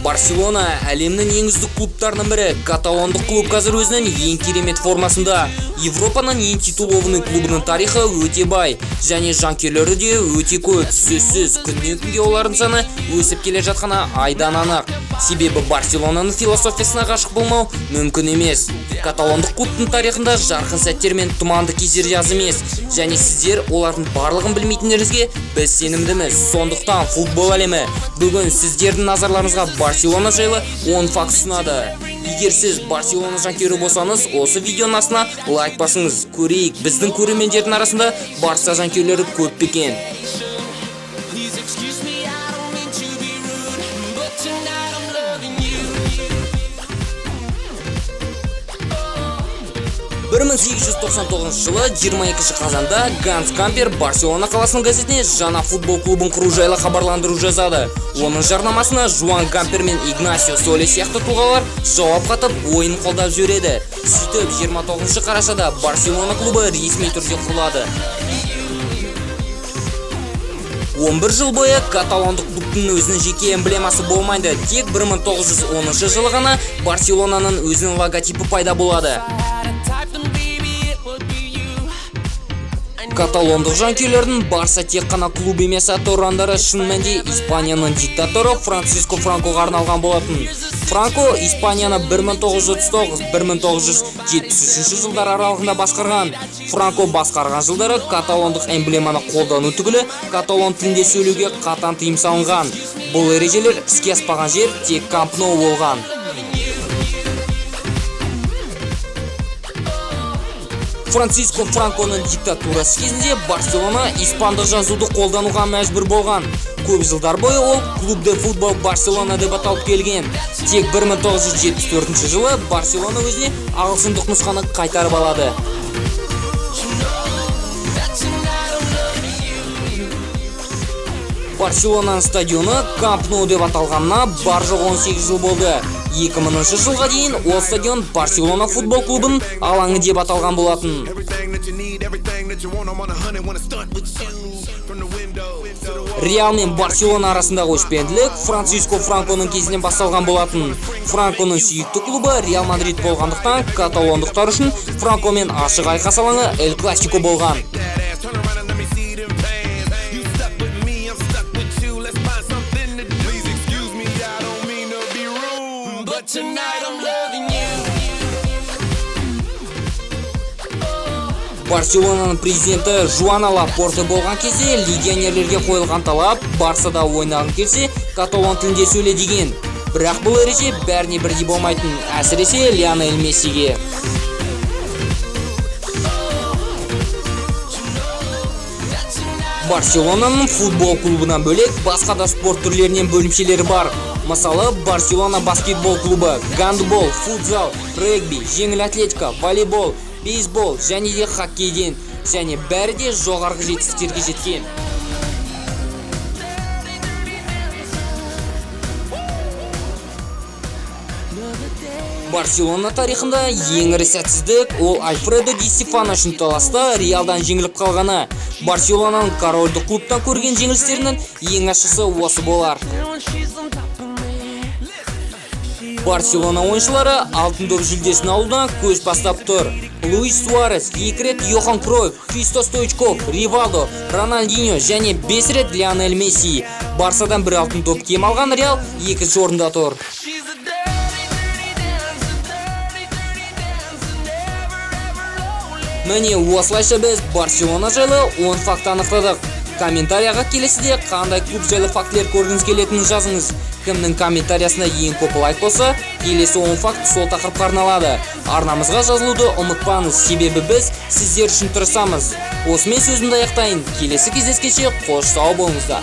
Барселона әлемнің ең үздік клубтарының бірі. Каталондық клуб қазір өзінің ең керемет формасында. Европаның ең титулованный клубының тарихы өте бай, және жанкүйерлері де өте көп. Сөзсіз, күннен күнге олардың саны өсіп келе жатқаны айдан анық. Себебі Барселонаның философиясына ғашық болмау мүмкін емес. Каталондық клубтың тарихында жарқын сәттер мен тұманды кездер аз емес, және сіздер олардың барлығын білмейтіндеріңізге біз сенімдіміз. Сондықтан футбол әлемі бүгін сіздердің назарларыңызға Барселона жайлы 10 факт ұсынады. Егер сіз Барселона жанкүйері болсаңыз, осы видеоның астына лайк басыңыз. Көрейік, біздің көрермендердің арасында Барса жанкүйерлері көп пе екен. 1899 жылы 22 қазанда Ганс Кампер Барселона қаласының газетіне жаңа футбол клубын құру жайлы хабарландыру жазады. Оның жарнамасына Жуан Кампер мен Игнасио Соле сияқты тұлғалар жауап қатып ойын қолдап жүреді. Сөйтіп 29 қарашада Барселона клубы ресми түрде құрылады. 11 жыл бойы каталондық клубтың өзінің жеке эмблемасы болмайды. Тек 1910 жылы ғана Барселонаның өзінің логотипі пайда болады. Каталондық жанкүйерлердің Барса тек қана клуб емес атты ұрандары шын мәнінде Испанияның диктаторы Франциско Франкоға арналған болатын. Франко Испанияны 1939-1973 жылдар аралығында басқарған. Франко басқарған жылдары каталондық эмблеманы қолдану түгілі каталон тілінде сөйлеуге қатаң тыйым салынған. Бұл ережелер іске аспаған жер тек Камп Ноу болған. Франциско Франконың диктатурасы кезінде Барселона испандық жазуды қолдануға мәжбүр болған. Көп жылдар бойы ол клуб де футбол Барселона деп аталып келген. Тек 1974 жылы Барселона өзіне ағылшындық нұсқаны қайтарып алады. Барселонаның стадионы Камп Ноу деп аталғанына бар жоқ 18 жыл болды. 2000 жылға дейін ол стадион Барселона футбол клубының алаңы деп аталған болатын. Реал мен Барселона арасындағы өшпенділік Франциско Франконың кезінен басталған болатын. Франконың сүйікті клубы Реал Мадрид болғандықтан каталондықтар үшін Франко мен ашық айқас алаңы Эль Классико болған. Барселонаның президенті Жуан Лапорта болған кезде легионерлерге қойылған талап Барсада ойнағың келсе каталон тілінде сөйле деген. Бірақ бұл ереже бәріне бірдей болмайтын, әсіресе Лионель Мессиге. Барселонаның футбол клубынан бөлек басқа да спорт түрлерінен бөлімшелері бар. Мысалы, Барселона баскетбол клубы, гандбол, футзал, регби, жеңіл атлетика, волейбол, бейсбол және де хоккейден, және бәрі де жоғарғы жетістіктерге жеткен. Барселона тарихында ең ірі сәтсіздік ол Альфредо Ди Стефано үшін таласта Реалдан жеңіліп қалғаны. Барселонаның корольдік клубтан көрген жеңілістерінің ең ашысы осы болар. Барселона ойыншылары алтын доп жүлдесін алудан көз бастап тұр. Луис Суарес, 2 рет Йохан Кройф, Христо Стоичков, Ривалдо, Рональдиньо және 5 рет Лионель Месси. Барсадан бір алтын доп кем алған Реал 2-ші орында тұр. Міне осылайша біз Барселона жайлы 10 факт анықтадық. Комментарияға келесіде қандай клуб жайлы фактілер көргіңіз келетінін жазыңыз. Кімнің комментариясына ең көп лайк болса, келесі 10 факт сол тақырыпқа арналады. Арнамызға жазылуды ұмытпаңыз, себебі біз сіздер үшін тырысамыз. Осымен сөзімді аяқтайын. Келесі кездескенше қош сау болыңыздар.